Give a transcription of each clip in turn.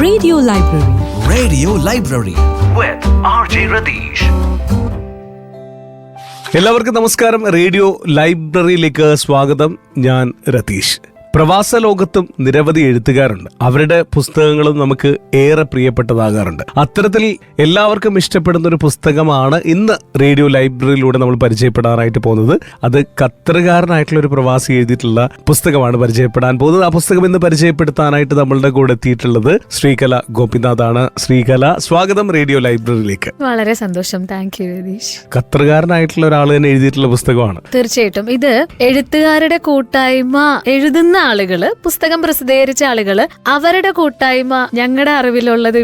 Radio Library. Radio Library with RJ Radish. എല്ലാവർക്കും നമസ്കാരം. Radio ലൈബ്രറിയിലേക്ക് സ്വാഗതം. ഞാൻ രതീഷ്. പ്രവാസ ലോകത്തും നിരവധി എഴുത്തുകാരുണ്ട്. അവരുടെ പുസ്തകങ്ങളും നമുക്ക് ഏറെ പ്രിയപ്പെട്ടതാകാറുണ്ട്. അത്തരത്തിൽ എല്ലാവർക്കും ഇഷ്ടപ്പെടുന്ന ഒരു പുസ്തകമാണ് ഇന്ന് റേഡിയോ ലൈബ്രറിയിലൂടെ നമ്മൾ പരിചയപ്പെടാനായിട്ട് പോകുന്നത്. അത് ഖത്തറുകാരനായിട്ടുള്ള ഒരു പ്രവാസി എഴുതിയിട്ടുള്ള പുസ്തകമാണ് പരിചയപ്പെടാൻ പോകുന്നത്. ആ പുസ്തകം ഇന്ന് പരിചയപ്പെടുത്താനായിട്ട് നമ്മളുടെ കൂടെ എത്തിയിട്ടുള്ളത് ശ്രീകല ഗോപിനാഥാണ്. ശ്രീകല, സ്വാഗതം റേഡിയോ ലൈബ്രറിയിലേക്ക്. വളരെ സന്തോഷം. Thank you Ratheesh. ഖത്തറുകാരനായിട്ടുള്ള ഒരാൾ തന്നെ എഴുതിയിട്ടുള്ള പുസ്തകമാണ്. തീർച്ചയായിട്ടും ഇത് എഴുത്തുകാരുടെ കൂട്ടായ്മ, എഴുതുന്ന ആളുകള്, പുസ്തകം പ്രസിദ്ധീകരിച്ച ആളുകള്, അവരുടെ കൂട്ടായ്മ. ഞങ്ങളുടെ അറിവിലുള്ളത്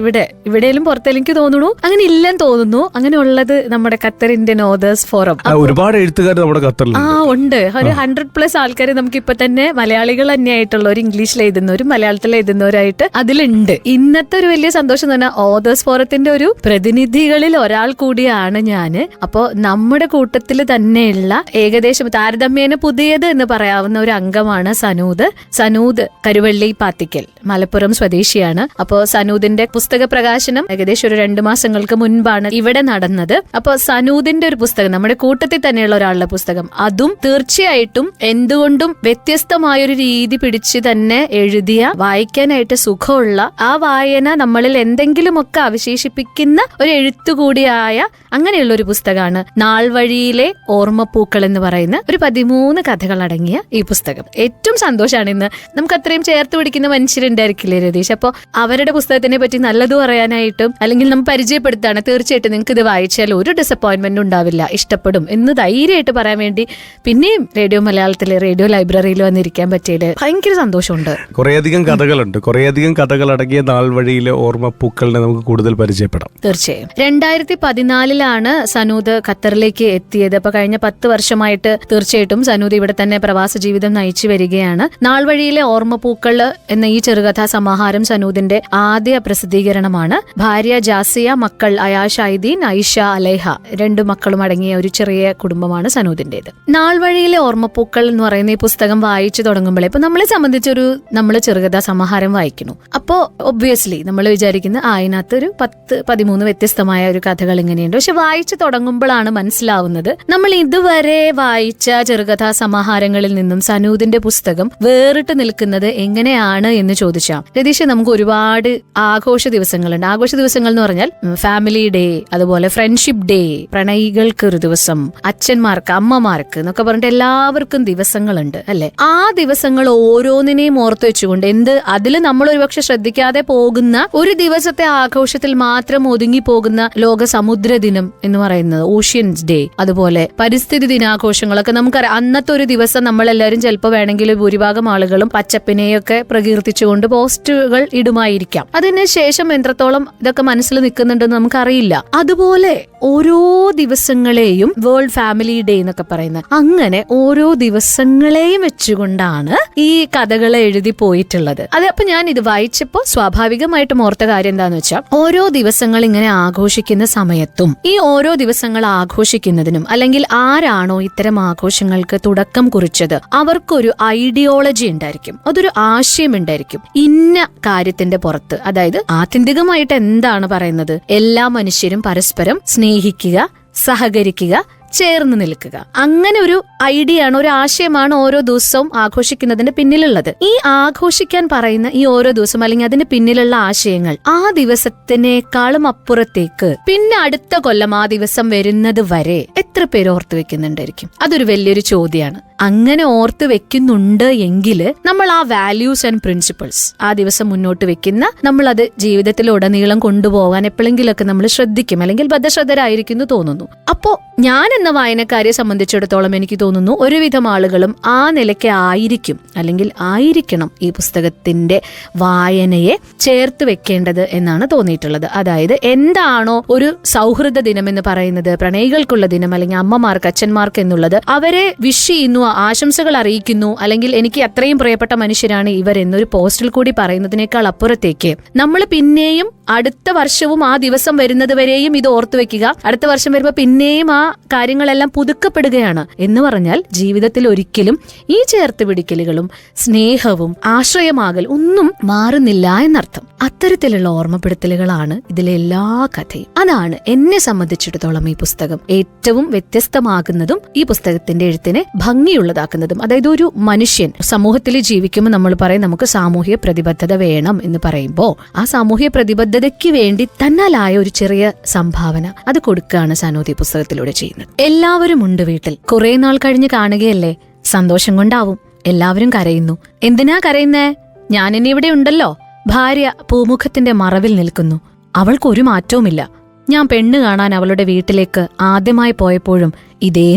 ഇവിടെയും പുറത്ത് എനിക്ക് തോന്നുന്നു അങ്ങനെ ഇല്ലെന്ന് തോന്നുന്നു. അങ്ങനെ ഉള്ളത് നമ്മുടെ ഖത്തർ ഇന്ത്യൻ ഓതേഴ്സ് ഫോറം. ഒരുപാട് എഴുത്തുകാർ നമ്മുടെ ഖത്തറിൽ ഉണ്ട്. ഒരു 100+ ആൾക്കാർ നമുക്ക് ഇപ്പൊ തന്നെ മലയാളികൾ തന്നെയായിട്ടുള്ളവർ, ഇംഗ്ലീഷിൽ എഴുതുന്നവരും മലയാളത്തിൽ എഴുതുന്നവരായിട്ട് അതിലുണ്ട്. ഇന്നത്തെ ഒരു വലിയ സന്തോഷം എന്ന് പറഞ്ഞാൽ ഓതേഴ്സ് ഫോറത്തിന്റെ ഒരു പ്രതിനിധികളിൽ ഒരാൾ കൂടിയാണ് ഞാന്. അപ്പോ നമ്മുടെ കൂട്ടത്തിൽ തന്നെയുള്ള ഏകദേശം താരതമ്യേന പുതിയത് എന്ന് പറയാവുന്ന ഒരു അംഗമാണ് സനൂദ് കരുവള്ളി പാത്തിക്കൽ, മലപ്പുറം സ്വദേശിയാണ്. അപ്പോ സനൂദിന്റെ പുസ്തക പ്രകാശനം ഏകദേശം ഒരു 2 മാസങ്ങൾക്ക് മുൻപാണ് ഇവിടെ നടന്നത്. അപ്പൊ സനൂദിന്റെ ഒരു പുസ്തകം, നമ്മുടെ കൂട്ടത്തിൽ തന്നെയുള്ള ഒരാളുടെ പുസ്തകം, അതും തീർച്ചയായിട്ടും എന്തുകൊണ്ടും വ്യത്യസ്തമായൊരു രീതി പിടിച്ച് തന്നെ എഴുതിയ, വായിക്കാനായിട്ട് സുഖമുള്ള, ആ വായന നമ്മളിൽ എന്തെങ്കിലുമൊക്കെ അവശേഷിപ്പിക്കുന്ന ഒരു എഴുത്തുകൂടിയായ അങ്ങനെയുള്ള ഒരു പുസ്തകമാണ് നാൾവഴിയിലെ ഓർമ്മപ്പൂക്കൾ എന്ന് പറയുന്ന ഒരു 13 കഥകൾ അടങ്ങിയ ഈ പുസ്തകം. ഏറ്റവും സന്തോഷമാണ് ഇന്ന് നമുക്ക് അത്രയും ചേർത്ത് പിടിക്കുന്ന മനുഷ്യരുണ്ടായിരിക്കില്ലേ രതീഷ്. അപ്പോൾ അവരുടെ പുസ്തകത്തിനെ പറ്റി നല്ലത് പറയാനായിട്ടും അല്ലെങ്കിൽ നമ്മൾ പരിചയപ്പെടുത്താണ്. തീർച്ചയായിട്ടും നിങ്ങൾക്ക് ഇത് വായിച്ചാൽ ഒരു ഡിസപ്പോയിന്റ്മെന്റ് ഉണ്ടാവില്ല, ഇഷ്ടപ്പെടും എന്ന് ധൈര്യമായിട്ട് പറയാൻ വേണ്ടി പിന്നെയും റേഡിയോ മലയാളത്തിലെ റേഡിയോ ലൈബ്രറിയിൽ വന്നിരിക്കാൻ പറ്റിയത് ഭയങ്കര സന്തോഷമുണ്ട്. കുറേയധികം കഥകളുണ്ട്. കുറേയധികം കഥകൾ അടങ്ങിയ നാൾവഴിയിലെ ഓർമ്മപ്പൂക്കളിനെ നമുക്ക് കൂടുതൽ പരിചയപ്പെടാം. തീർച്ചയായും 2014 സനൂദ് ഖത്തറിലേക്ക് എത്തിയത്. അപ്പൊ കഴിഞ്ഞ 10 വർഷമായിട്ട് തീർച്ചയായിട്ടും സനൂദ് ഇവിടെ തന്നെ പ്രവാസ ജീവിതം നയിച്ചു വരികയാണ്. നാൾവഴിയിലെ ഓർമ്മപ്പൂക്കൾ എന്ന ഈ ചെറുകഥാ സമാഹാരം സനൂദിന്റെ ആദ്യ പ്രസിദ്ധീകരണമാണ്. ഭാര്യ ജാസിയ, മക്കൾ അയാഷ്, ഐദീൻ, ഐഷ, അലൈഹ, 2 മക്കളും അടങ്ങിയ ഒരു ചെറിയ കുടുംബമാണ് സനൂദിന്റേത്. നാൾവഴിയിലെ ഓർമ്മപ്പൂക്കൾ എന്ന് പറയുന്ന ഈ പുസ്തകം വായിച്ചു തുടങ്ങുമ്പോഴേ ഇപ്പൊ നമ്മളെ സംബന്ധിച്ചൊരു നമ്മള് ചെറുകഥാ സമാഹാരം വായിക്കുന്നു. അപ്പോ ഒബ്വിയസ്ലി നമ്മൾ വിചാരിക്കുന്ന അതിനകത്ത് ഒരു 10-13 വ്യത്യസ്തമായ ഒരു കഥകൾ ഇങ്ങനെയുണ്ട്. പക്ഷെ വായിച്ചു തുടങ്ങുമ്പോഴാണ് മനസ്സിലാവുന്നത് നമ്മൾ ഇതുവരെ വായിച്ച ചെറുകഥാ സമാഹാരങ്ങളിൽ നിന്നും സനൂദിന്റെ പുസ്തകം വേറിട്ട് നിൽക്കുന്നത് എങ്ങനെയാണ് എന്ന് ചോദിച്ചാൽ, രതീഷ്, നമുക്ക് ഒരുപാട് ആഘോഷ ദിവസങ്ങളുണ്ട്. ആഘോഷ ദിവസങ്ങൾ എന്ന് പറഞ്ഞാൽ ഫാമിലി ഡേ, അതുപോലെ ഫ്രണ്ട്ഷിപ്പ് ഡേ, പ്രണയികൾക്ക് ഒരു ദിവസം, അച്ഛന്മാർക്ക്, അമ്മമാർക്ക് എന്നൊക്കെ പറഞ്ഞിട്ട് എല്ലാവർക്കും ദിവസങ്ങളുണ്ട് അല്ലെ. ആ ദിവസങ്ങൾ ഓരോന്നിനെയും ഓർത്തു വെച്ചുകൊണ്ട് അതില് നമ്മൾ ഒരുപക്ഷെ ശ്രദ്ധിക്കാതെ പോകുന്ന ഒരു ദിവസത്തെ ആഘോഷത്തിൽ മാത്രം ഒതുങ്ങി പോകുന്ന ലോക സമുദ്ര ദിനം എന്ന് പറയുന്നത്, ഓഷ്യൻസ് ഡേ, അതുപോലെ പരിസ്ഥിതി ദിനാഘോഷങ്ങളൊക്കെ നമുക്കറിയാം. അന്നത്തെ ഒരു ദിവസം നമ്മളെല്ലാവരും ചിലപ്പോൾ വേണമെങ്കിൽ ഭൂരിഭാഗം ആളുകളും പച്ചപ്പിനെയൊക്കെ പ്രകീർത്തിച്ചുകൊണ്ട് പോസ്റ്റുകൾ ഇടുമായിരിക്കാം. അതിനുശേഷം എത്രത്തോളം ഇതൊക്കെ മനസ്സിൽ നിൽക്കുന്നുണ്ടെന്ന് നമുക്കറിയില്ല. അതുപോലെ ഓരോ ദിവസങ്ങളെയും വേൾഡ് ഫാമിലി ഡേ എന്നൊക്കെ പറയുന്നത്, അങ്ങനെ ഓരോ ദിവസങ്ങളെയും വെച്ചുകൊണ്ടാണ് ഈ കഥകളെ എഴുതി പോയിട്ടുള്ളത്. അപ്പൊ ഞാൻ ഇത് വായിച്ചപ്പോ സ്വാഭാവികമായിട്ടും ഓർത്ത കാര്യം എന്താന്ന് വെച്ചാൽ, ഓരോ ദിവസങ്ങൾ ഇങ്ങനെ ആഘോഷിക്കുന്ന സമയത്തും ഈ ഓരോ ദിവസങ്ങൾ ആഘോഷിക്കുന്നതിനും, അല്ലെങ്കിൽ ആരാണോ ഇത്തരം ആഘോഷങ്ങൾക്ക് തുടക്കം കുറിച്ചത്, അവർക്കൊരു ഐഡിയോളജി ഉണ്ടായിരിക്കും, അതൊരു ആശയം ഉണ്ടായിരിക്കും. ഇന്ന കാര്യത്തിന്റെ പുറത്ത്, അതായത് ആത്യന്തികമായിട്ട് എന്താണ് പറയുന്നത്, എല്ലാ മനുഷ്യരും പരസ്പരം സ്നേഹിക്കുക, സഹകരിക്കുക, ചേർന്ന് നിൽക്കുക. അങ്ങനെ ഒരു ഐഡിയ ആണ്, ഒരു ആശയമാണ് ഓരോ ദിവസവും ആഘോഷിക്കുന്നതിന്റെ പിന്നിലുള്ളത്. ഈ ആഘോഷിക്കാൻ പറയുന്ന ഈ ഓരോ ദിവസം അല്ലെങ്കിൽ അതിന് പിന്നിലുള്ള ആശയങ്ങൾ ആ ദിവസത്തിനേക്കാളും അപ്പുറത്തേക്ക് പിന്നെ അടുത്ത കൊല്ലം ആ ദിവസം വരുന്നത് വരെ എത്ര പേര് ഓർത്തു വെക്കുന്നുണ്ടായിരിക്കും? അതൊരു വലിയൊരു ചോദ്യമാണ്. അങ്ങനെ ഓർത്ത് വെക്കുന്നുണ്ട് എങ്കിൽ നമ്മൾ ആ വാല്യൂസ് ആൻഡ് പ്രിൻസിപ്പിൾസ് ആ ദിവസം മുന്നോട്ട് വെക്കുന്ന, നമ്മൾ അത് ജീവിതത്തിലുടനീളം കൊണ്ടുപോകാൻ എപ്പോഴെങ്കിലൊക്കെ നമ്മൾ ശ്രദ്ധിക്കും, അല്ലെങ്കിൽ ബദ്ധശ്രദ്ധരായിരിക്കുന്നു തോന്നുന്നു. അപ്പോ ഞാൻ എന്ന വായനക്കാരെ സംബന്ധിച്ചിടത്തോളം എനിക്ക് തോന്നുന്നു ഒരുവിധം ആളുകളും ആ നിലയ്ക്ക് ആയിരിക്കും, അല്ലെങ്കിൽ ആയിരിക്കണം ഈ പുസ്തകത്തിന്റെ വായനയെ ചേർത്ത് വെക്കേണ്ടത് എന്നാണ് തോന്നിയിട്ടുള്ളത്. അതായത് എന്താണോ ഒരു സൗഹൃദ ദിനം എന്ന് പറയുന്നത്, പ്രണയികൾക്കുള്ള ദിനം, അല്ലെങ്കിൽ അമ്മമാർക്ക്, അച്ഛന്മാർക്ക് എന്നുള്ളത്, അവരെ വിഷ് ചെയ്യുന്നു, ആശംസകൾ അറിയിക്കുന്നു, അല്ലെങ്കിൽ എനിക്ക് അത്രയും പ്രിയപ്പെട്ട മനുഷ്യരാണ് ഇവർ എന്നൊരു പോസ്റ്റിൽ കൂടി പറയുന്നതിനേക്കാൾ അപ്പുറത്തേക്ക് നമ്മൾ പിന്നെയും അടുത്ത വർഷവും ആ ദിവസം വരുന്നത് വരെയും ഇത് ഓർത്തു വെക്കുക, അടുത്ത വർഷം വരുമ്പോൾ പിന്നെയും ആ കാര്യങ്ങളെല്ലാം പുതുക്കപ്പെടുകയാണ് എന്ന് പറഞ്ഞാൽ ജീവിതത്തിൽ ഒരിക്കലും ഈ ചേർത്ത് പിടിക്കലുകളും സ്നേഹവും ആശ്രയമാകൽ ഒന്നും മാറുന്നില്ല എന്നർത്ഥം. അത്തരത്തിലുള്ള ഓർമ്മപ്പെടുത്തലുകളാണ് ഇതിലെ എല്ലാ കഥയും. അതാണ് എന്നെ സംബന്ധിച്ചിടത്തോളം ഈ പുസ്തകം ഏറ്റവും വ്യത്യസ്തമാകുന്നതും ഈ പുസ്തകത്തിന്റെ എഴുത്തിനെ ഭംഗിയുള്ളതാക്കുന്നതും. അതായത് ഒരു മനുഷ്യൻ സമൂഹത്തിൽ ജീവിക്കുമ്പോൾ നമ്മൾ പറയും നമുക്ക് സാമൂഹ്യ പ്രതിബദ്ധത വേണം എന്ന് പറയുമ്പോൾ ആ സാമൂഹ്യ പ്രതിബദ്ധതയ്ക്ക് വേണ്ടി തന്നാലായ ഒരു ചെറിയ സംഭാവന അത് കൊടുക്കുകയാണ് സനൂദ് ഈ പുസ്തകത്തിലൂടെ ചെയ്യുന്നത്. എല്ലാവരും ഉണ്ട് വീട്ടിൽ, കുറെ നാൾ കഴിഞ്ഞ് കാണുകയല്ലേ, സന്തോഷം കൊണ്ടാവും. എല്ലാവരും കരയുന്നു. എന്തിനാ കരയുന്നേ? ഞാനിനി ഇവിടെ ഉണ്ടല്ലോ. ഭാര്യ പൂമുഖത്തിന്റെ മറവിൽ നിൽക്കുന്നു. അവൾക്കൊരു മാറ്റവുമില്ല. ഞാൻ പെണ്ണ് കാണാൻ അവളുടെ വീട്ടിലേക്ക് ആദ്യമായി പോയപ്പോഴും ഇതേ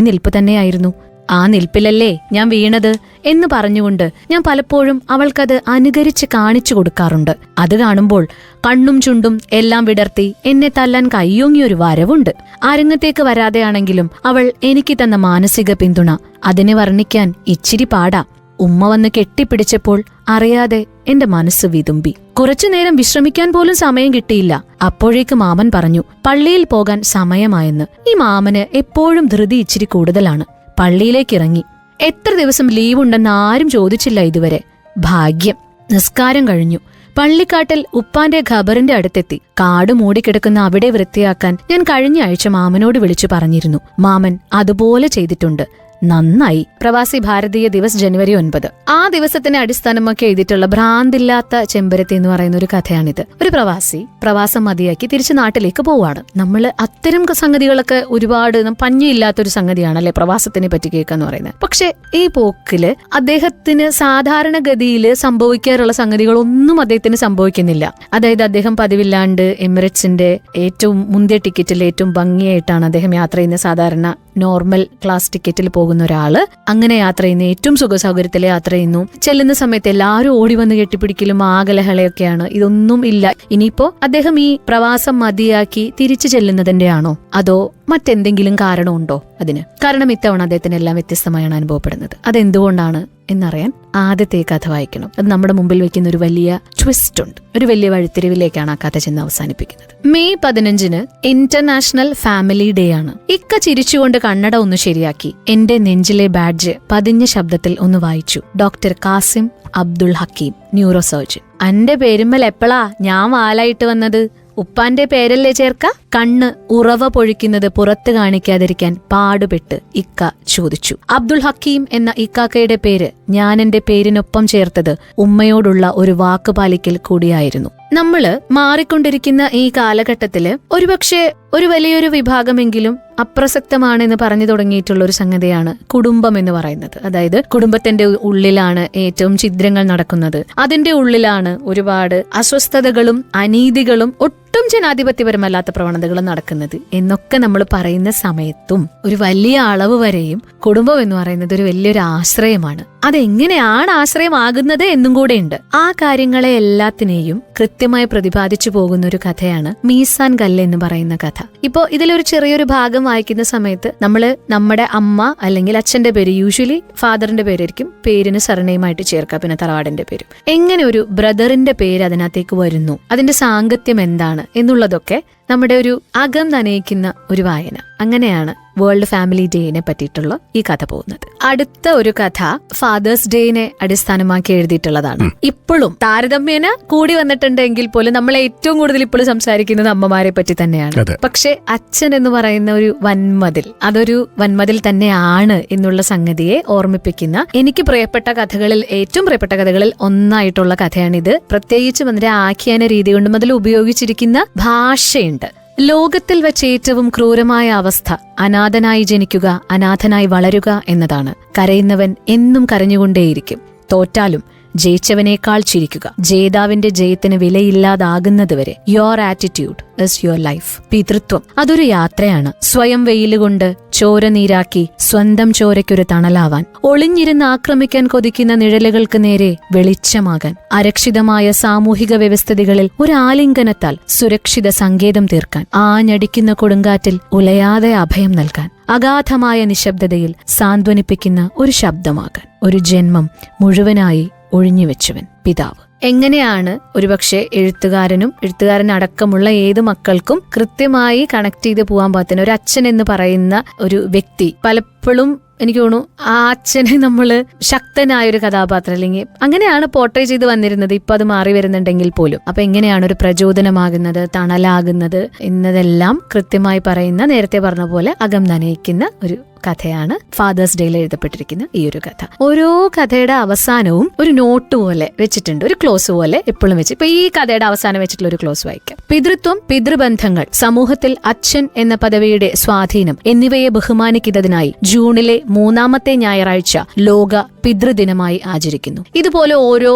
നിൽപ്പ് തന്നെയായിരുന്നു. ആ നിൽപ്പിലല്ലേ ഞാൻ വീണത് എന്ന് പറഞ്ഞുകൊണ്ട് ഞാൻ പലപ്പോഴും അവൾക്കത് അനുകരിച്ച് കാണിച്ചു കൊടുക്കാറുണ്ട്. അത് കാണുമ്പോൾ കണ്ണും ചുണ്ടും എല്ലാം വിടർത്തി എന്നെ തല്ലാൻ കയ്യോങ്ങിയൊരു വരവുണ്ട്. അരങ്ങത്തേക്ക് വരാതെയാണെങ്കിലും അവൾ എനിക്ക് തന്ന മാനസിക പിന്തുണ അതിനെ വർണ്ണിക്കാൻ ഇച്ചിരി പാടാ. ഉമ്മ വന്ന് കെട്ടിപ്പിടിച്ചപ്പോൾ അറിയാതെ എന്റെ മനസ്സ് വിതുമ്പി. കുറച്ചുനേരം വിശ്രമിക്കാൻ പോലും സമയം കിട്ടിയില്ല. അപ്പോഴേക്ക് മാമൻ പറഞ്ഞു പള്ളിയിൽ പോകാൻ സമയമായെന്ന്. ഈ മാമന് എപ്പോഴും ധൃതി ഇച്ചിരി കൂടുതലാണ്. പള്ളിയിലേക്കിറങ്ങി. എത്ര ദിവസം ലീവ് ഉണ്ടെന്ന് ആരും ചോദിച്ചില്ല ഇതുവരെ. ഭാഗ്യം. നിസ്കാരം കഴിഞ്ഞു. പള്ളിക്കാട്ടിൽ ഉപ്പാന്റെ ഖബറിന്റെ അടുത്തെത്തി. കാട് മൂടിക്കിടക്കുന്ന അവിടെ വൃത്തിയാക്കാൻ ഞാൻ കഴിഞ്ഞ ആഴ്ച മാമനോട് വിളിച്ചു പറഞ്ഞിരുന്നു. മാമൻ അതുപോലെ ചെയ്തിട്ടുണ്ട്. നന്നായി. പ്രവാസി ഭാരതീയ ദിവസ് ജനുവരി 9. ആ ദിവസത്തിനെ അടിസ്ഥാനമാക്കി എഴുതിയിട്ടുള്ള ഭ്രാന്തില്ലാത്ത ചെമ്പരത്തി എന്ന് പറയുന്ന ഒരു കഥയാണിത്. ഒരു പ്രവാസി പ്രവാസം മതിയാക്കി തിരിച്ചു നാട്ടിലേക്ക് പോവാണ്. നമ്മൾ അത്തരം സംഗതികളൊക്കെ ഒരുപാട് പഞ്ഞിയില്ലാത്തൊരു സംഗതിയാണല്ലേ പ്രവാസത്തിനെ പറ്റി കേൾക്കാന്ന് പറയുന്നത്. പക്ഷെ ഈ പോക്കില് അദ്ദേഹത്തിന് സാധാരണഗതിയിൽ സംഭവിക്കാറുള്ള സംഗതികളൊന്നും അദ്ദേഹത്തിന് സംഭവിക്കുന്നില്ല. അതായത് അദ്ദേഹം പതിവില്ലാണ്ട് എമിറേറ്റ്സിന്റെ ഏറ്റവും മുന്തിയ ടിക്കറ്റിൽ ഏറ്റവും ഭംഗിയായിട്ടാണ് അദ്ദേഹം യാത്ര ചെയ്യുന്ന. സാധാരണ നോർമൽ ക്ലാസ് ടിക്കറ്റിൽ പോകുന്ന ഒരാള് അങ്ങനെ യാത്ര ചെയ്യുന്നു. ഏറ്റവും സുഖസൗകര്യത്തിൽ യാത്ര ചെയ്യുന്നു. ചെല്ലുന്ന സമയത്ത് എല്ലാവരും ഓടി വന്ന് കെട്ടിപ്പിടിക്കലും ആകലഹളയൊക്കെയാണ്. ഇതൊന്നും ഇല്ല. ഇനിയിപ്പോ അദ്ദേഹം ഈ പ്രവാസം മതിയാക്കി തിരിച്ചു ചെല്ലുന്നതിന്റെ ആണോ അതോ മറ്റെന്തെങ്കിലും കാരണമുണ്ടോ അതിന്? കാരണം ഇത്തവണ അദ്ദേഹത്തിന് എല്ലാം വ്യത്യസ്തമായാണ് അനുഭവപ്പെടുന്നത്. അതെന്തുകൊണ്ടാണ് എന്നറിയാൻ ആദ്യത്തെ കഥ വായിക്കണം. അത് നമ്മുടെ മുമ്പിൽ വെക്കുന്ന ഒരു വലിയ ട്വിസ്റ്റ് ഉണ്ട്. ഒരു വലിയ വഴിത്തിരിവിലേക്കാണ് ആ കഥ ചെന്ന് അവസാനിപ്പിക്കുന്നത്. മെയ് 15 ഇന്റർനാഷണൽ ഫാമിലി ഡേ ആണ്. ഇക്ക ചിരിച്ചുകൊണ്ട് കണ്ണട ഒന്ന് ശരിയാക്കി എന്റെ നെഞ്ചിലെ ബാഡ്ജ് പതിഞ്ഞ ശബ്ദത്തിൽ ഒന്ന് വായിച്ചു. Doctor Kasim Abdul Hakeem, neurosurgeon. അന്റെ പേരുമ്മൽ എപ്പോഴാ ഞാൻ വാലായിട്ട് വന്നത്? ഉപ്പാന്റെ പേരല്ലേ ചേർക്ക? കണ്ണ് ഉറവ പൊഴിക്കുന്നത് പുറത്ത് കാണിക്കാതിരിക്കാൻ പാടുപെട്ട് ഇക്ക ചോദിച്ചു. അബ്ദുൾ ഹക്കീം എന്ന ഇക്കാക്കയുടെ പേര് ഞാൻ എന്റെ പേരിനൊപ്പം ചേർത്തത് ഉമ്മയോടുള്ള ഒരു വാക്കുപാലിക്കൽ കൂടിയായിരുന്നു. നമ്മള് മാറിക്കൊണ്ടിരിക്കുന്ന ഈ കാലഘട്ടത്തില് ഒരുപക്ഷെ ഒരു വലിയൊരു വിഭാഗമെങ്കിലും അപ്രസക്തമാണെന്ന് പറഞ്ഞു തുടങ്ങിയിട്ടുള്ള ഒരു സംഗതിയാണ് കുടുംബം എന്ന് പറയുന്നത്. അതായത് കുടുംബത്തിന്റെ ഉള്ളിലാണ് ഏറ്റവും ഛിദ്രങ്ങൾ നടക്കുന്നത്. അതിന്റെ ഉള്ളിലാണ് ഒരുപാട് അസ്വസ്ഥതകളും അനീതികളും ഒട്ടും ജനാധിപത്യപരമല്ലാത്ത പ്രവണതകളും നടക്കുന്നത് എന്നൊക്കെ നമ്മൾ പറയുന്ന സമയത്തും ഒരു വലിയ അളവ് വരെയും കുടുംബം എന്ന് പറയുന്നത് ഒരു വലിയൊരു ആശ്രയമാണ്. അതെങ്ങനെയാണ് ആശ്രയമാകുന്നത് എന്നും കൂടെ ഉണ്ട്. ആ കാര്യങ്ങളെ എല്ലാത്തിനെയും കൃത്യമായി പ്രതിപാദിച്ചു പോകുന്ന ഒരു കഥയാണ് മീസാൻ കല്ല് എന്ന് പറയുന്ന കഥ. ഇപ്പോ ഇതിലൊരു ചെറിയൊരു ഭാഗം വായിക്കുന്ന സമയത്ത് നമ്മള് നമ്മുടെ അമ്മ അല്ലെങ്കിൽ അച്ഛന്റെ പേര്, യൂഷ്വലി ഫാദറിന്റെ പേരായിരിക്കും പേരിന് സർനെയിമായിട്ട് ചേർക്കുക, പിന്നെ തറവാടിന്റെ പേരും. എങ്ങനെ ഒരു ബ്രദറിന്റെ പേര് അതിനകത്തേക്ക് വരുന്നു, അതിന്റെ സാങ്കത്യം എന്താണ് എന്നുള്ളതൊക്കെ നമ്മുടെ ഒരു അകം നനയിക്കുന്ന ഒരു വായന. അങ്ങനെയാണ് വേൾഡ് ഫാമിലി ഡേനെ പറ്റിയിട്ടുള്ള ഈ കഥ പോകുന്നത്. അടുത്ത ഒരു കഥ ഫാദേഴ്സ് ഡേനെ അടിസ്ഥാനമാക്കി എഴുതിയിട്ടുള്ളതാണ്. ഇപ്പോഴും താരതമ്യേന കൂടി വന്നിട്ടുണ്ടെങ്കിൽ പോലും നമ്മൾ ഏറ്റവും കൂടുതൽ ഇപ്പോഴും സംസാരിക്കുന്നത് അമ്മമാരെ പറ്റി തന്നെയാണ്. പക്ഷെ അച്ഛൻ എന്ന് പറയുന്ന ഒരു വൻമതിൽ, അതൊരു വൻമതിൽ തന്നെയാണ് എന്നുള്ള സംഗതിയെ ഓർമ്മിപ്പിക്കുന്ന എനിക്ക് പ്രിയപ്പെട്ട കഥകളിൽ, ഏറ്റവും പ്രിയപ്പെട്ട കഥകളിൽ ഒന്നായിട്ടുള്ള കഥയാണിത്. പ്രത്യേകിച്ചും അതിന്റെ ആഖ്യാന രീതി കൊണ്ടും അതിൽ ഉപയോഗിച്ചിരിക്കുന്ന ഭാഷയുണ്ട്. ലോകത്തിൽ വെച്ച് ഏറ്റവും ക്രൂരമായ അവസ്ഥ അനാഥനായി ജനിക്കുക, അനാഥനായി വളരുക എന്നതാണ്. കരയുന്നവൻ എന്നും കരഞ്ഞുകൊണ്ടേയിരിക്കും. തോറ്റാലും ജയിച്ചവനേക്കാൾ ചിരിക്കുക. ജേതാവിന്റെ ജയത്തിന് വിലയില്ലാതാകുന്നതുവരെ your attitude is your life. പിതൃത്വം അതൊരു യാത്രയാണ്. സ്വയം വെയിലുകൊണ്ട് ചോര നീരാക്കി സ്വന്തം ചോരയ്ക്കൊരു തണലാവാൻ, ഒളിഞ്ഞിരുന്ന് ആക്രമിക്കാൻ കൊതിക്കുന്ന നിഴലുകൾക്ക് നേരെ വെളിച്ചമാകാൻ, അരക്ഷിതമായ സാമൂഹിക വ്യവസ്ഥിതികളിൽ ഒരു ആലിംഗനത്താൽ സുരക്ഷിത സങ്കേതം തീർക്കാൻ, ആഞ്ഞടിക്കുന്ന കൊടുങ്കാറ്റിൽ ഉലയാതെ അഭയം നൽകാൻ, അഗാധമായ നിശബ്ദതയിൽ സാന്ത്വനിപ്പിക്കുന്ന ഒരു ശബ്ദമാകാൻ, ഒരു ജന്മം മുഴുവനായി ഒഴിഞ്ഞുവെച്ചവൻ പിതാവ്. എങ്ങനെയാണ് ഒരുപക്ഷെ എഴുത്തുകാരനടക്കമുള്ള ഏത് മക്കൾക്കും കൃത്യമായി കണക്ട് ചെയ്ത് പോകാൻ പറ്റുന്ന ഒരു അച്ഛൻ എന്ന് പറയുന്ന ഒരു വ്യക്തി പലപ്പോഴും എനിക്ക് തോന്നുന്നു ആ അച്ഛനെ നമ്മള് ശക്തനായൊരു കഥാപാത്രം അല്ലെങ്കിൽ അങ്ങനെയാണ് പോർട്രേ ചെയ്ത് വന്നിരുന്നത്. ഇപ്പൊ അത് മാറി വരുന്നുണ്ടെങ്കിൽ പോലും. അപ്പൊ എങ്ങനെയാണ് ഒരു പ്രചോദനമാകുന്നത്, തണലാകുന്നത് എന്നതെല്ലാം കൃത്യമായി പറയുന്ന, നേരത്തെ പറഞ്ഞ പോലെ അകം നനയിക്കുന്ന ഒരു കഥയാണ് ഫാദേഴ്സ് ഡേയിൽ എഴുതപ്പെട്ടിരിക്കുന്ന ഈ ഒരു കഥ. ഓരോ കഥയുടെ അവസാനവും ഒരു നോട്ട് പോലെ വെച്ചിട്ടുണ്ട്, ഒരു ക്ലോസ് പോലെ എപ്പോഴും വെച്ച്. ഇപ്പൊ ഈ കഥയുടെ അവസാനം വെച്ചിട്ടുള്ള ഒരു ക്ലോസ് വായിക്കാം. പിതൃത്വം, പിതൃബന്ധങ്ങൾ, സമൂഹത്തിൽ അച്ഛൻ എന്ന പദവിയുടെ സ്വാധീനം എന്നിവയെ ബഹുമാനിക്കുന്നതിനായി ജൂണിലെ 3-ാമത്തെ ഞായറാഴ്ച ലോക പിതൃദിനമായി ആചരിക്കുന്നു. ഇതുപോലെ ഓരോ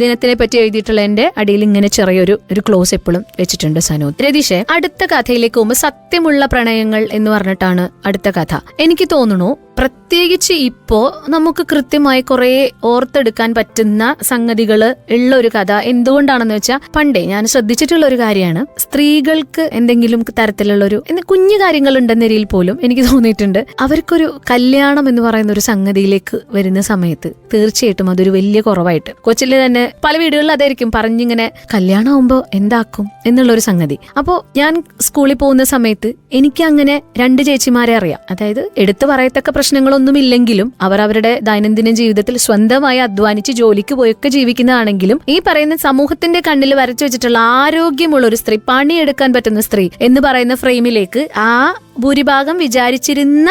ദിനത്തിനെ പറ്റി എഴുതിയിട്ടുള്ള എന്റെ അടിയിൽ ഇങ്ങനെ ചെറിയൊരു ക്ലോസ് എപ്പോഴും വെച്ചിട്ടുണ്ട് സനൂദ്. രതീഷേ, അടുത്ത കഥയിലേക്ക് പോകുമ്പോൾ സത്യമുള്ള പ്രണയങ്ങൾ എന്ന് പറഞ്ഞിട്ടാണ് അടുത്ത കഥ. എനിക്ക് തോന്നുന്നു പ്രത്യേകിച്ച് ഇപ്പോ നമുക്ക് കൃത്യമായി കുറെ ഓർത്തെടുക്കാൻ പറ്റുന്ന സംഗതികള് ഉള്ള ഒരു കഥ. എന്തുകൊണ്ടാണെന്ന് വെച്ചാൽ പണ്ടേ ഞാൻ ശ്രദ്ധിച്ചിട്ടുള്ള ഒരു കാര്യമാണ്, സ്ത്രീകൾക്ക് എന്തെങ്കിലും തരത്തിലുള്ള ഒരു കുഞ്ഞു കാര്യങ്ങൾ ഉണ്ടെന്ന രീതിയിൽ പോലും എനിക്ക് തോന്നിയിട്ടുണ്ട് അവർക്കൊരു കല്യാണം എന്ന് പറയുന്ന ഒരു സംഗതിയിലേക്ക് വരുന്ന സമയത്ത് തീർച്ചയായിട്ടും അതൊരു വലിയ കുറവായിട്ട്. കൊച്ചിലെ തന്നെ പല വീടുകളിൽ അതായിരിക്കും പറഞ്ഞിങ്ങനെ കല്യാണം ആവുമ്പോ എന്താക്കും എന്നുള്ളൊരു സംഗതി. അപ്പോ ഞാൻ സ്കൂളിൽ പോകുന്ന സമയത്ത് എനിക്ക് അങ്ങനെ 2 ചേച്ചിമാരെ അറിയാം. അതായത് എടുത്തു പറയത്തക്ക പ്രശ്നങ്ങളൊന്നുമില്ലെങ്കിലും അവർ അവരുടെ ദൈനംദിന ജീവിതത്തിൽ സ്വന്തമായി അധ്വാനിച്ച് ജോലിക്ക് പോയൊക്കെ ജീവിക്കുന്നതാണെങ്കിലും ഈ പറയുന്ന സമൂഹത്തിന്റെ കണ്ണിൽ വരച്ചു വെച്ചിട്ടുള്ള ആരോഗ്യമുള്ള ഒരു സ്ത്രീ, പണിയെടുക്കാൻ പറ്റുന്ന സ്ത്രീ എന്ന് പറയുന്ന ഫ്രെയിമിലേക്ക് ആ ഭൂരിഭാഗം വിചാരിച്ചിരുന്ന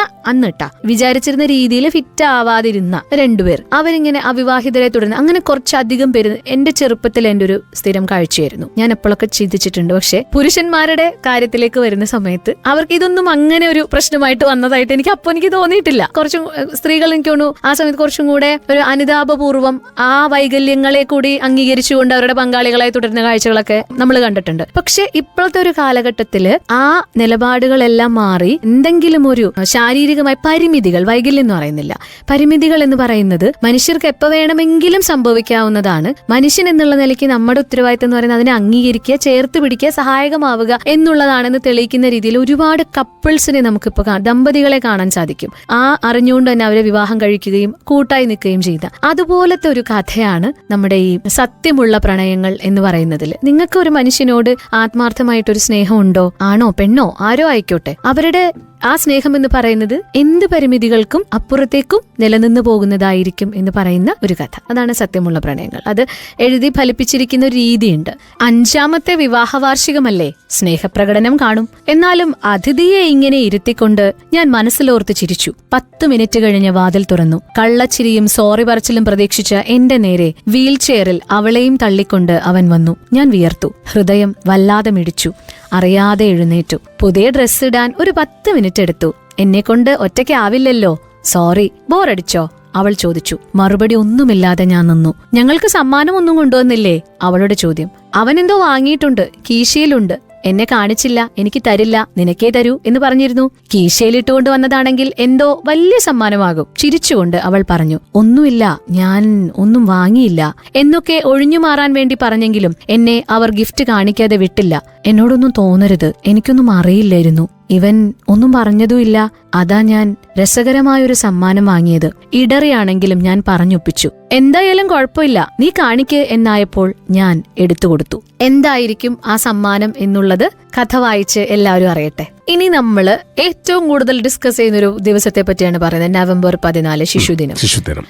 രീതിയിൽ ഫിറ്റ് ആവാതിരുന്ന 2 പേർ അവരിങ്ങനെ അവിവാഹിതരെ തുടർന്ന് അങ്ങനെ കുറച്ചധികം പേര് എന്റെ ചെറുപ്പത്തിൽ എന്റെ ഒരു സ്ഥിരം കാഴ്ചയായിരുന്നു. ഞാൻ എപ്പോഴൊക്കെ ചിന്തിച്ചിട്ടുണ്ട്. പക്ഷെ പുരുഷന്മാരുടെ കാര്യത്തിലേക്ക് വരുന്ന സമയത്ത് അവർക്ക് ഇതൊന്നും അങ്ങനെ ഒരു പ്രശ്നമായിട്ട് വന്നതായിട്ട് എനിക്ക് തോന്നിയിട്ടില്ല. കുറച്ചും സ്ത്രീകൾ എനിക്ക് തോന്നുന്നു ആ സമയത്ത് കുറച്ചും കൂടെ ഒരു അനുതാപപൂർവ്വം ആ വൈകല്യങ്ങളെ കൂടി അംഗീകരിച്ചുകൊണ്ട് അവരുടെ പങ്കാളികളായി തുടരുന്ന കാഴ്ചകളൊക്കെ നമ്മൾ കണ്ടിട്ടുണ്ട്. പക്ഷെ ഇപ്പോഴത്തെ ഒരു കാലഘട്ടത്തില് ആ നിലപാടുകളെല്ലാം മാറി എന്തെങ്കിലും ഒരു ശാരീരികമായ പരിമിതികൾ, വൈകല്യം എന്ന് പറയുന്നില്ല, പരിമിതികൾ എന്ന് പറയുന്നത് മനുഷ്യർക്ക് എപ്പോ വേണമെങ്കിലും സംഭവിക്കാവുന്നതാണ്. മനുഷ്യൻ എന്നുള്ള നിലയ്ക്ക് നമ്മുടെ ഉത്തരവാദിത്തം എന്ന് പറയുന്നത് അതിനെ അംഗീകരിക്കുക, ചേർത്ത് പിടിക്കുക, സഹായകമാവുക എന്നുള്ളതാണെന്ന് തെളിയിക്കുന്ന രീതിയിൽ ഒരുപാട് കപ്പിൾസിനെ നമുക്കിപ്പോ ദമ്പതികളെ കാണാൻ സാധിക്കും. ആ അറിഞ്ഞുകൊണ്ട് തന്നെ അവരെ വിവാഹം കഴിക്കുകയും കൂട്ടായി നിൽക്കുകയും ചെയ്ത അതുപോലത്തെ ഒരു കഥയാണ് നമ്മുടെ ഈ സത്യമുള്ള പ്രണയങ്ങൾ എന്ന് പറയുന്നതിൽ. നിങ്ങൾക്ക് ഒരു മനുഷ്യനോട് ആത്മാർത്ഥമായിട്ടൊരു സ്നേഹമുണ്ടോ, ആണോ പെണ്ണോ ആരോ ആയിക്കോട്ടെ, അവരുടെ ആ സ്നേഹം എന്ന് പറയുന്നത് എന്ത് പരിമിതികൾക്കും അപ്പുറത്തേക്കും നിലനിന്ന് പോകുന്നതായിരിക്കും എന്ന് പറയുന്ന ഒരു കഥ. അതാണ് സത്യമുള്ള പ്രണയങ്ങൾ. അത് എഴുതി ഫലിപ്പിച്ചിരിക്കുന്ന ഒരു രീതിയുണ്ട്. 5-ാമത്തെ വിവാഹ വാർഷികമല്ലേ, സ്നേഹപ്രകടനം കാണും. എന്നാലും അതിഥിയെ ഇങ്ങനെ ഇരുത്തിക്കൊണ്ട് ഞാൻ മനസ്സിലോർത്ത് ചിരിച്ചു. 10 മിനിറ്റ് കഴിഞ്ഞ് വാതിൽ തുറന്നു. കള്ളച്ചിരിയും സോറി പറച്ചിലും പ്രതീക്ഷിച്ച എന്റെ നേരെ വീൽ ചെയറിൽ അവളെയും തള്ളിക്കൊണ്ട് അവൻ വന്നു. ഞാൻ വിയർത്തു. ഹൃദയം വല്ലാതെ മിടിച്ചു. അറിയാതെ എഴുന്നേറ്റു. പുതിയ ഡ്രസ്സ് ഇടാൻ ഒരു 10 മിനിറ്റ് എടുത്തു. എന്നെക്കൊണ്ട് ഒറ്റയ്ക്ക് ആവില്ലല്ലോ. സോറി. ബോറടിച്ചോ? അവൾ ചോദിച്ചു. മറുപടി ഒന്നുമില്ലാതെ ഞാൻ നിന്നു. ഞങ്ങൾക്ക് സമ്മാനമൊന്നും കൊണ്ടുവന്നില്ലേ? അവളുടെ ചോദ്യം. അവനെന്തോ വാങ്ങിയിട്ടുണ്ട്, കീശയിലുണ്ട്. എന്നെ കാണിച്ചില്ല, എനിക്ക് തരില്ല, നിനക്കേ തരൂ എന്ന് പറഞ്ഞിരുന്നു. കീശയിലിട്ടുകൊണ്ട് വന്നതാണെങ്കിൽ എന്തോ വലിയ സമ്മാനമാകും. ചിരിച്ചുകൊണ്ട് അവൾ പറഞ്ഞു. ഒന്നുമില്ല, ഞാൻ ഒന്നും വാങ്ങിയില്ല എന്നൊക്കെ ഒഴിഞ്ഞു മാറാൻ വേണ്ടി പറഞ്ഞെങ്കിലും എന്നെ അവർ ഗിഫ്റ്റ് കാണിക്കാതെ വിട്ടില്ല. എന്നോടൊന്നും തോന്നരുത്, എനിക്കൊന്നും അറിയില്ലായിരുന്നു. ഇവൻ ഒന്നും പറഞ്ഞതുമില്ല. അതാ ഞാൻ രസകരമായൊരു സമ്മാനം വാങ്ങിയത്. ഇടറിയാണെങ്കിലും ഞാൻ പറഞ്ഞൊപ്പിച്ചു. എന്തായാലും കുഴപ്പമില്ല, നീ കാണിക്ക് എന്നായപ്പോൾ ഞാൻ എടുത്തുകൊടുത്തു. എന്തായിരിക്കും ആ സമ്മാനം എന്നുള്ളത് കഥ വായിച്ച് എല്ലാവരും അറിയട്ടെ. ഇനി നമ്മള് ഏറ്റവും കൂടുതൽ ഡിസ്കസ് ചെയ്യുന്നൊരു ദിവസത്തെ പറ്റിയാണ് പറയുന്നത്. നവംബർ 14 ശിശുദിനം.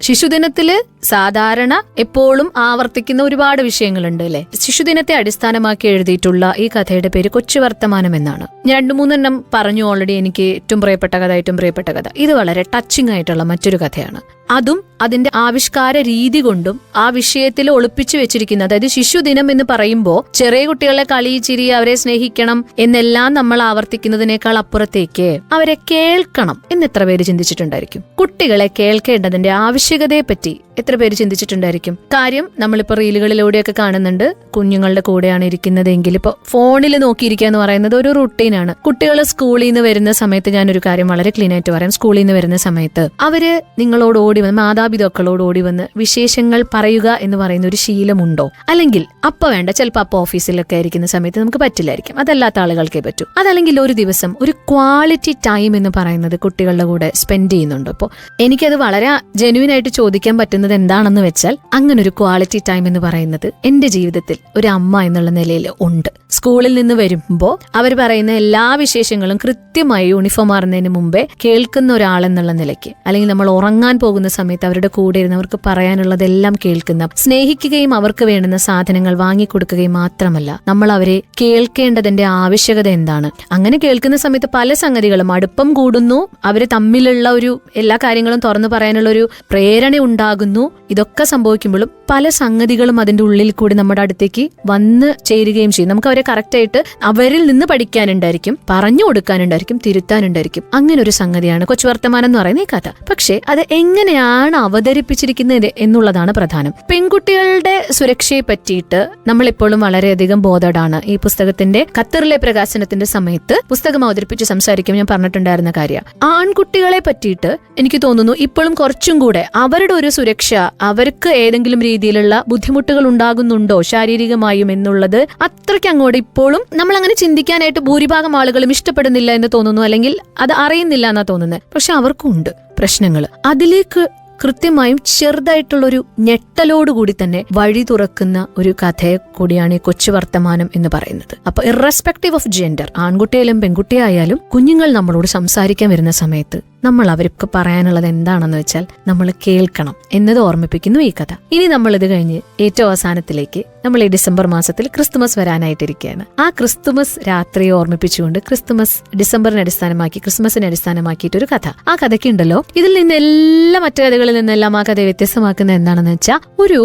ശിശുദിനത്തില് സാധാരണ എപ്പോഴും ആവർത്തിക്കുന്ന ഒരുപാട് വിഷയങ്ങളുണ്ട് അല്ലെ. ശിശുദിനത്തെ അടിസ്ഥാനമാക്കി എഴുതിയിട്ടുള്ള ഈ കഥയുടെ പേര് കൊച്ചു വർത്തമാനം എന്നാണ്. 2-3 എണ്ണം പറഞ്ഞു ഓൾറെഡി. എനിക്ക് ഏറ്റവും പ്രിയപ്പെട്ട കഥ ഇത് വളരെ ടച്ചിങ് ആയിട്ടുള്ള മറ്റൊരു കഥയാണ്. അതും അതിന്റെ ആവിഷ്കാര രീതി കൊണ്ടും ആ വിഷയത്തിൽ ഒളിപ്പിച്ചു വെച്ചിരിക്കുന്ന, അതായത് ശിശുദിനം എന്ന് പറയുമ്പോൾ ചെറിയ കുട്ടികളെ കളി ചിരി അവരെ സ്നേഹിക്കണം എന്നെല്ലാം നമ്മൾ ആവർത്തിക്കുന്നതിനേക്കാൾ അപ്പുറത്തേക്ക് അവരെ കേൾക്കണം എന്ന് എത്ര പേര് ചിന്തിച്ചിട്ടുണ്ടായിരിക്കും? കുട്ടികളെ കേൾക്കേണ്ടതിന്റെ ആവശ്യകതയെ പറ്റി എത്ര പേര് ചിന്തിച്ചിട്ടുണ്ടായിരിക്കും? കാര്യം നമ്മളിപ്പോ റീലുകളിലൂടെയൊക്കെ കാണുന്നുണ്ട്, കുഞ്ഞുങ്ങളുടെ കൂടെയാണ് ഇരിക്കുന്നതെങ്കിൽ ഇപ്പൊ ഫോണിൽ നോക്കിയിരിക്കുക എന്ന് പറയുന്നത് ഒരു റുട്ടീനാണ്. കുട്ടികൾ സ്കൂളിൽ നിന്ന് വരുന്ന സമയത്ത് ഞാനൊരു കാര്യം വളരെ ക്ലീൻ ആയിട്ട് പറയാം. സ്കൂളിൽ നിന്ന് വരുന്ന സമയത്ത് അവര് നിങ്ങളോട് ഓടി വന്ന്, മാതാപിതാക്കളോട് ഓടി വന്ന് വിശേഷങ്ങൾ പറയുക എന്ന് പറയുന്ന ഒരു ശീലമുണ്ടോ? അല്ലെങ്കിൽ അപ്പ വേണ്ട, ചിലപ്പോൾ അപ്പ ഓഫീസിലൊക്കെ ആയിരിക്കുന്ന സമയത്ത് നമുക്ക് പറ്റില്ലായിരിക്കും, അതല്ലാത്ത ആളുകൾക്കേ പറ്റൂ. അതല്ലെങ്കിൽ ഒരു ദിവസം ഒരു ക്വാളിറ്റി ടൈം എന്ന് പറയുന്നത് കുട്ടികളുടെ കൂടെ സ്പെൻഡ് ചെയ്യുന്നുണ്ടോ? അപ്പോൾ എനിക്കത് വളരെ ജെന്യുവൻ ആയിട്ട് ചോദിക്കാൻ പറ്റുന്നത് എന്താണെന്ന് വെച്ചാൽ, അങ്ങനെ ഒരു ക്വാളിറ്റി ടൈം എന്ന് പറയുന്നത് എന്റെ ജീവിതത്തിൽ ഒരു അമ്മ എന്നുള്ള നിലയിൽ ഉണ്ട്. സ്കൂളിൽ നിന്ന് വരുമ്പോൾ അവർ പറയുന്ന എല്ലാ വിശേഷങ്ങളും കൃത്യമായി യൂണിഫോം മാറുന്നതിന് മുമ്പേ കേൾക്കുന്ന ഒരാളെന്നുള്ള നിലയ്ക്ക്, അല്ലെങ്കിൽ നമ്മൾ ഉറങ്ങാൻ പോകുന്ന സമയത്ത് അവരുടെ കൂടെ ഇരുന്ന് അവർക്ക് പറയാനുള്ളതെല്ലാം കേൾക്കുന്ന, സ്നേഹിക്കുകയും അവർക്ക് വേണ്ടുന്ന സാധനങ്ങൾ വാങ്ങിക്കൊടുക്കുകയും മാത്രമല്ല, നമ്മൾ അവരെ കേൾക്കേണ്ടതിന്റെ ആവശ്യകത എന്താണ്. അങ്ങനെ കേൾക്കുന്ന സമയത്ത് പല സംഗതികളും അടുപ്പം കൂടുന്നു, അവര് തമ്മിലുള്ള ഒരു എല്ലാ കാര്യങ്ങളും തുറന്നു പറയാനുള്ള ഒരു പ്രേരണ ഉണ്ടാകുന്നു. ഇതൊക്കെ സംഭവിക്കുമ്പോഴും പല സംഗതികളും അതിന്റെ ഉള്ളിൽ കൂടി നമ്മുടെ അടുത്തേക്ക് വന്ന് ചേരുകയും ചെയ്യും. നമുക്ക് അവരെ കറക്റ്റായിട്ട് അവരിൽ നിന്ന് പഠിക്കാനുണ്ടായിരിക്കും, പറഞ്ഞു കൊടുക്കാനുണ്ടായിരിക്കും, തിരുത്താനുണ്ടായിരിക്കും. അങ്ങനെ ഒരു സംഗതിയാണ് കൊച്ചുവർത്തമാനം എന്ന് പറയുന്ന ഈ കഥ. പക്ഷെ അത് എങ്ങനെയാണ് അവതരിപ്പിച്ചിരിക്കുന്നത് എന്നുള്ളതാണ് പ്രധാനം. പെൺകുട്ടികളുടെ സുരക്ഷയെ പറ്റിയിട്ട് നമ്മളിപ്പോഴും വളരെയധികം ബോധവാണ്. ഈ പുസ്തകത്തിന്റെ ഖത്തറിലെ പ്രകാശനത്തിന്റെ സമയത്ത് പുസ്തകം അവതരിപ്പിച്ച് സംസാരിക്കും ഞാൻ പറഞ്ഞിട്ടുണ്ടായിരുന്ന കാര്യം. ആൺകുട്ടികളെ പറ്റിയിട്ട് എനിക്ക് തോന്നുന്നു ഇപ്പോഴും കുറച്ചും കൂടെ അവരുടെ ഒരു സുരക്ഷ, അവർക്ക് ഏതെങ്കിലും രീതിയിലുള്ള ബുദ്ധിമുട്ടുകൾ ഉണ്ടാകുന്നുണ്ടോ ശാരീരികമായും എന്നുള്ളത് അത്രയ്ക്ക് അങ്ങോട്ട് ഇപ്പോഴും നമ്മൾ അങ്ങനെ ചിന്തിക്കാനായിട്ട് ഭൂരിഭാഗം ആളുകളും ഇഷ്ടപ്പെടുന്നില്ല എന്ന് തോന്നുന്നു, അല്ലെങ്കിൽ അത് അറിയുന്നില്ല എന്നാ തോന്നുന്നത്. പക്ഷെ അവർക്കും ഉണ്ട് പ്രശ്നങ്ങൾ. അതിലേക്ക് കൃത്യമായും ചെറുതായിട്ടുള്ളൊരു ഞെട്ടലോടുകൂടി തന്നെ വഴി തുറക്കുന്ന ഒരു കഥയെ കൂടിയാണ് ഈ കൊച്ചു വർത്തമാനം എന്ന് പറയുന്നത്. അപ്പൊ ഇറസ്പെക്റ്റീവ് ഓഫ് ജെൻഡർ, ആൺകുട്ടിയായാലും പെൺകുട്ടിയായാലും കുഞ്ഞുങ്ങൾ നമ്മളോട് സംസാരിക്കാൻ വരുന്ന സമയത്ത് നമ്മൾ അവർക്ക് പറയാനുള്ളത് എന്താണെന്ന് വെച്ചാൽ നമ്മൾ കേൾക്കണം എന്നത് ഓർമ്മിപ്പിക്കുന്നു ഈ കഥ. ഇനി നമ്മൾ ഇത് കഴിഞ്ഞ് ഏറ്റവും അവസാനത്തിലേക്ക്, നമ്മൾ ഈ ഡിസംബർ മാസത്തിൽ ക്രിസ്തുമസ് വരാനായിട്ടിരിക്കുകയാണ്. ആ ക്രിസ്തുമസ് രാത്രിയെ ഓർമ്മിപ്പിച്ചുകൊണ്ട് ഡിസംബറിനെ അടിസ്ഥാനമാക്കി, ക്രിസ്മസിനെ അടിസ്ഥാനമാക്കിയിട്ട് ഒരു കഥ. ആ കഥയ്ക്കുണ്ടല്ലോ, ഇതിൽ നിന്ന് എല്ലാ മറ്റു കഥകളിൽ നിന്നെല്ലാം ആ കഥയെ വ്യത്യസ്തമാക്കുന്ന എന്താണെന്ന് വെച്ചാൽ ഒരു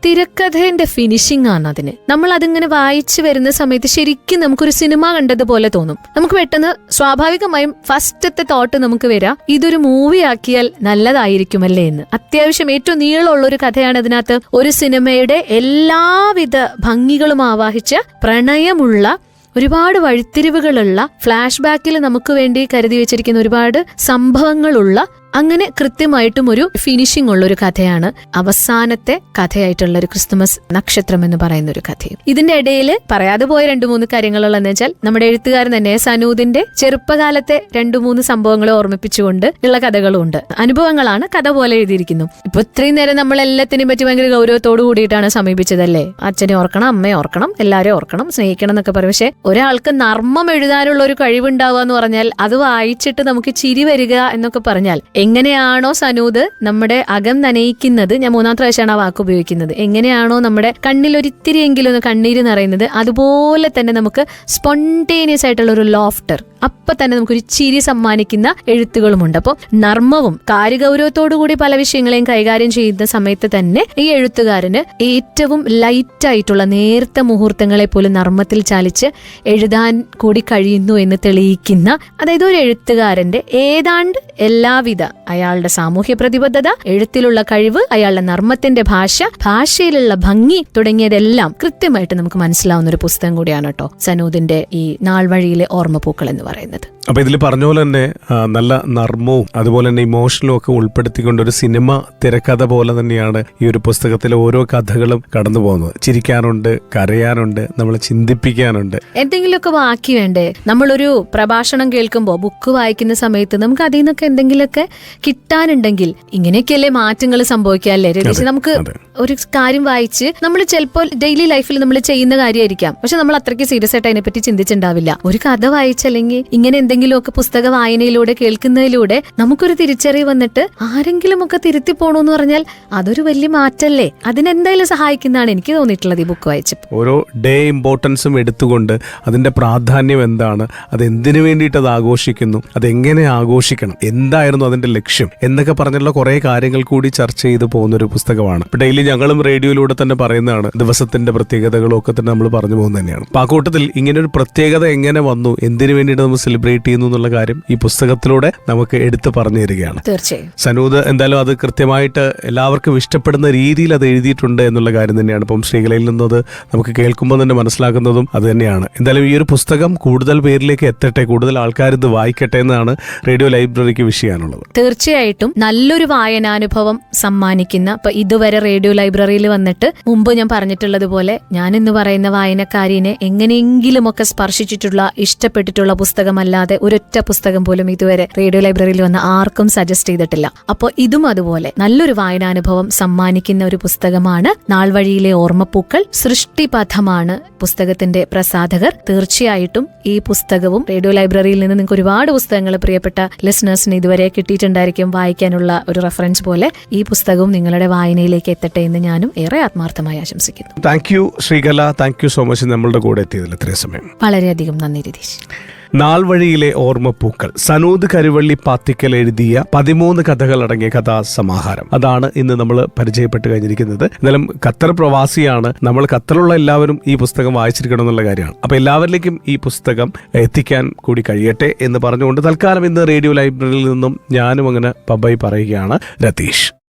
തിരക്കഥയുടെ ഫിനിഷിംഗ് ആണ് അതിന്. നമ്മൾ അതിങ്ങനെ വായിച്ചു വരുന്ന സമയത്ത് ശരിക്കും നമുക്കൊരു സിനിമ കണ്ടതുപോലെ തോന്നും. നമുക്ക് പെട്ടെന്ന് സ്വാഭാവികമായും ഫസ്റ്റത്തെ തോട്ട് നമുക്ക് വരാം, ഇതൊരു മൂവി ആക്കിയാൽ നല്ലതായിരിക്കുമല്ലേ എന്ന്. അത്യാവശ്യം ഏറ്റവും നീളമുള്ള ഒരു കഥയാണ് അതിനകത്ത്. ഒരു സിനിമയുടെ എല്ലാവിധ ഭംഗികളും ആവാഹിച്ച, പ്രണയമുള്ള, ഒരുപാട് വഴിത്തിരിവുകളുള്ള, ഫ്ലാഷ് ബാക്കിൽ നമുക്ക് വേണ്ടി കരുതി വെച്ചിരിക്കുന്ന ഒരുപാട് സംഭവങ്ങളുള്ള, അങ്ങനെ കൃത്യമായിട്ടും ഒരു ഫിനിഷിംഗ് ഉള്ള ഒരു കഥയാണ് അവസാനത്തെ കഥയായിട്ടുള്ള ഒരു ക്രിസ്തുമസ് നക്ഷത്രം എന്ന് പറയുന്ന ഒരു കഥയും. ഇതിന്റെ ഇടയിൽ പറയാതെ പോയ 2-3 കാര്യങ്ങളുള്ളതെന്ന് വെച്ചാൽ, നമ്മുടെ എഴുത്തുകാരൻ തന്നെ സനൂദിന്റെ ചെറുപ്പകാലത്തെ 2-3 സംഭവങ്ങളെ ഓർമ്മിപ്പിച്ചുകൊണ്ട് ഉള്ള കഥകളും ഉണ്ട്. അനുഭവങ്ങളാണ് കഥ പോലെ എഴുതിയിരിക്കുന്നു. ഇപ്പൊ ഇത്രയും നേരം നമ്മൾ എല്ലാത്തിനെയും പറ്റി ഭയങ്കര ഗൗരവത്തോടു കൂടിയിട്ടാണ് സമീപിച്ചതല്ലേ. അച്ഛനെ ഓർക്കണം, അമ്മയെ ഓർക്കണം, എല്ലാവരെയും ഓർക്കണം, സ്നേഹിക്കണം എന്നൊക്കെ പറയും. പക്ഷെ ഒരാൾക്ക് നർമ്മം എഴുതാനുള്ള ഒരു കഴിവുണ്ടാവുക എന്ന് പറഞ്ഞാൽ, അത് വായിച്ചിട്ട് നമുക്ക് ചിരി വരിക എന്നൊക്കെ പറഞ്ഞാൽ, എങ്ങനെയാണോ സനൂദ് നമ്മുടെ അകം നനയിക്കുന്നത്, ഞാൻ 3ാമത്തെ പ്രാവശ്യമാണ് ആ വാക്ക് ഉപയോഗിക്കുന്നത്, എങ്ങനെയാണോ നമ്മുടെ കണ്ണിൽ ഒരിത്തിരിയെങ്കിലും ഒന്ന് കണ്ണീര് നിറയുന്നത്, അതുപോലെ തന്നെ നമുക്ക് സ്പോണ്ടേനിയസ് ആയിട്ടുള്ള ഒരു ലോഫ്റ്റർ, അപ്പൊ തന്നെ നമുക്കൊരു ചിരി സമ്മാനിക്കുന്ന എഴുത്തുകളുമുണ്ട്. അപ്പോൾ നർമ്മവും കാര്യഗൗരവത്തോടുകൂടി പല വിഷയങ്ങളെയും കൈകാര്യം ചെയ്യുന്ന സമയത്ത് തന്നെ ഈ എഴുത്തുകാരന് ഏറ്റവും ലൈറ്റ് ആയിട്ടുള്ള നേർത്ത മുഹൂർത്തങ്ങളെ പോലും നർമ്മത്തിൽ ചാലിച്ച് എഴുതാൻ കൂടി കഴിയുന്നു എന്ന് തെളിയിക്കുന്ന, അതായത് ഒരു എഴുത്തുകാരന്റെ ഏതാണ്ട് എല്ലാവിധ അയാളുടെ സാമൂഹ്യ പ്രതിബദ്ധത, എഴുത്തിലുള്ള കഴിവ്, അയാളുടെ നർമ്മത്തിന്റെ ഭാഷയിലുള്ള ഭംഗി തുടങ്ങിയതെല്ലാം കൃത്യമായിട്ട് നമുക്ക് മനസ്സിലാവുന്ന ഒരു പുസ്തകം കൂടിയാണ് കേട്ടോ സനൂദിന്റെ ഈ നാൾവഴിയിലെ ഓർമ്മപ്പൂക്കൾ എന്ന് പറയുന്നത്. അപ്പൊ ഇതിൽ പറഞ്ഞ പോലെ തന്നെ നല്ല നർമ്മവും അതുപോലെ തന്നെ ഇമോഷണലും ഒക്കെ ഉൾപ്പെടുത്തിക്കൊണ്ട് ഒരു സിനിമ തിരക്കഥ പോലെ തന്നെയാണ് ഈ ഒരു പുസ്തകത്തിലെ ഓരോ കഥകളും കടന്നു പോകുന്നത്. ചിരിക്കാനുണ്ട്, കരയാനുണ്ട്, നമ്മളെ ചിന്തിപ്പിക്കാനുണ്ട്. എന്തെങ്കിലുമൊക്കെ ബാക്കി വേണ്ടേ? നമ്മളൊരു പ്രഭാഷണം കേൾക്കുമ്പോൾ, ബുക്ക് വായിക്കുന്ന സമയത്ത് നമുക്ക് അതിൽ നിന്നൊക്കെ എന്തെങ്കിലുമൊക്കെ കിട്ടാനുണ്ടെങ്കിൽ, ഇങ്ങനെയൊക്കെയല്ലേ മാറ്റങ്ങൾ സംഭവിക്കാല്ലേ രതീഷ്? നമുക്ക് ഒരു കാര്യം വായിച്ച് നമ്മൾ ചിലപ്പോൾ ഡെയിലി ലൈഫിൽ നമ്മൾ ചെയ്യുന്ന കാര്യമായിരിക്കാം, പക്ഷെ നമ്മൾ അത്രയ്ക്ക് സീരിയസ് ആയിട്ട് അതിനെപ്പറ്റി ചിന്തിച്ചിട്ടുണ്ടാവില്ല. ഒരു കഥ വായിച്ചല്ലെങ്കിൽ ഇങ്ങനെ എന്തെങ്കിലുമൊക്കെ പുസ്തക വായനയിലൂടെ, കേൾക്കുന്നതിലൂടെ നമുക്കൊരു തിരിച്ചറിവ് വന്നിട്ട് ആരെങ്കിലും ഒക്കെ തിരുത്തി പോണോന്ന് പറഞ്ഞാൽ അതൊരു വലിയ മാറ്റല്ലേ? അതിനെന്തായാലും സഹായിക്കുന്നതാണ് എനിക്ക് തോന്നിയിട്ടുള്ളത് ഈ ബുക്ക് വായിച്ചപ്പോൾ. ഓരോ ഡേ ഇമ്പോർട്ടൻസും എടുത്തുകൊണ്ട് അതിന്റെ പ്രാധാന്യം എന്താണ്, അത് എന്തിനു വേണ്ടിയിട്ട് അത് ആഘോഷിക്കുന്നു, അതെങ്ങനെ ആഘോഷിക്കണം, എന്തായിരുന്നു അതിന്റെ ലക്ഷ്യം എന്നൊക്കെ പറഞ്ഞുള്ള കുറെ കാര്യങ്ങൾ കൂടി ചർച്ച ചെയ്ത് പോകുന്ന ഒരു പുസ്തകമാണ്. ഡെയിലി ഞങ്ങളും റേഡിയോയിലൂടെ തന്നെ പറയുന്നതാണ്, ദിവസത്തിന്റെ പ്രത്യേകതകളും ഒക്കെ തന്നെ നമ്മൾ പറഞ്ഞു പോകുന്നത് തന്നെയാണ്. അപ്പൊ ആ കൂട്ടത്തിൽ ഇങ്ങനെ ഒരു പ്രത്യേകത എങ്ങനെ വന്നു, എന്തിനു വേണ്ടിയിട്ട് നമ്മൾ സെലിബ്രേറ്റ് ചെയ്യുന്നു എന്നുള്ള കാര്യം ഈ പുസ്തകത്തിലൂടെ നമുക്ക് എടുത്തു പറഞ്ഞു തരികയാണ്. തീർച്ചയായും സനൂദ് എന്തായാലും അത് കൃത്യമായിട്ട് എല്ലാവർക്കും ഇഷ്ടപ്പെടുന്ന രീതിയിൽ അത് എഴുതിയിട്ടുണ്ട് എന്നുള്ള കാര്യം തന്നെയാണ്. ഇപ്പം ശ്രീകലയിൽ നിന്നത് നമുക്ക് കേൾക്കുമ്പോൾ തന്നെ മനസ്സിലാക്കുന്നതും അത് തന്നെയാണ്. എന്തായാലും ഈ ഒരു പുസ്തകം കൂടുതൽ പേരിലേക്ക് എത്തട്ടെ, കൂടുതൽ ആൾക്കാർ ഇത് വായിക്കട്ടെ എന്നാണ് റേഡിയോ ലൈബ്രറിക്ക് വിഷയാനുള്ളത്. തീർച്ചയായിട്ടും നല്ലൊരു വായനാനുഭവം സമ്മാനിക്കുന്ന, ഇപ്പൊ ഇതുവരെ റേഡിയോ ലൈബ്രറിയിൽ വന്നിട്ട് മുമ്പ് ഞാൻ പറഞ്ഞിട്ടുള്ളത് പോലെ ഞാൻ ഇന്ന് പറയുന്ന വായനക്കാരിനെ എങ്ങനെയെങ്കിലുമൊക്കെ സ്പർശിച്ചിട്ടുള്ള, ഇഷ്ടപ്പെട്ടിട്ടുള്ള പുസ്തകമല്ലാതെ ഒരൊറ്റ പുസ്തകം പോലും ഇതുവരെ റേഡിയോ ലൈബ്രറിയിൽ വന്ന ആർക്കും സജസ്റ്റ് ചെയ്തിട്ടില്ല. അപ്പോൾ ഇതും അതുപോലെ നല്ലൊരു വായനാനുഭവം സമ്മാനിക്കുന്ന ഒരു പുസ്തകമാണ് നാൾവഴിയിലെ ഓർമ്മപ്പൂക്കൾ. സൃഷ്ടിപഥമാണ് പുസ്തകത്തിന്റെ പ്രസാധകർ. തീർച്ചയായിട്ടും ഈ പുസ്തകവും റേഡിയോ ലൈബ്രറിയിൽ നിന്ന് നിങ്ങൾക്ക് ഒരുപാട് പുസ്തകങ്ങൾ പ്രിയപ്പെട്ട ലിസണേഴ്സിന് ഇതുവരെ കിട്ടിയിട്ടുണ്ടായിരിക്കും വായിക്കാനുള്ള ഒരു റെഫറൻസ് പോലെ. ഈ പുസ്തകവും നിങ്ങളുടെ വായനയിലേക്ക് എത്തട്ടെ എന്ന് ഞാനും ഏറെ ആത്മാർത്ഥമായി ആശംസിക്കുന്നു. Thank you Sreekala, thank you so much നമ്മളുടെ കൂടെ എത്തിയതിൽ ഇത്രയും സമയം. വളരെയധികം നന്ദി രതീഷ്. നാൾവഴിയിലെ ഓർമ്മപ്പൂക്കൾ, സനൂദ് കരുവള്ളി പാത്തിക്കൽ എഴുതിയ 13 കഥകൾ അടങ്ങിയ കഥാസമാഹാരം, അതാണ് ഇന്ന് നമ്മൾ പരിചയപ്പെട്ട് കഴിഞ്ഞിരിക്കുന്നത്. എന്നാലും ഖത്തർ പ്രവാസിയാണ് നമ്മൾ. ഖത്തറിലുള്ള എല്ലാവരും ഈ പുസ്തകം വായിച്ചിരിക്കണം എന്നുള്ള കാര്യമാണ്. അപ്പൊ എല്ലാവരിലേക്കും ഈ പുസ്തകം എത്തിക്കാൻ കൂടി കഴിയട്ടെ എന്ന് പറഞ്ഞുകൊണ്ട് തൽക്കാലം ഇന്ന് റേഡിയോ ലൈബ്രറിയിൽ നിന്നും ഞാനും അങ്ങനെ ബൈ പറയുകയാണ്. രതീഷ്.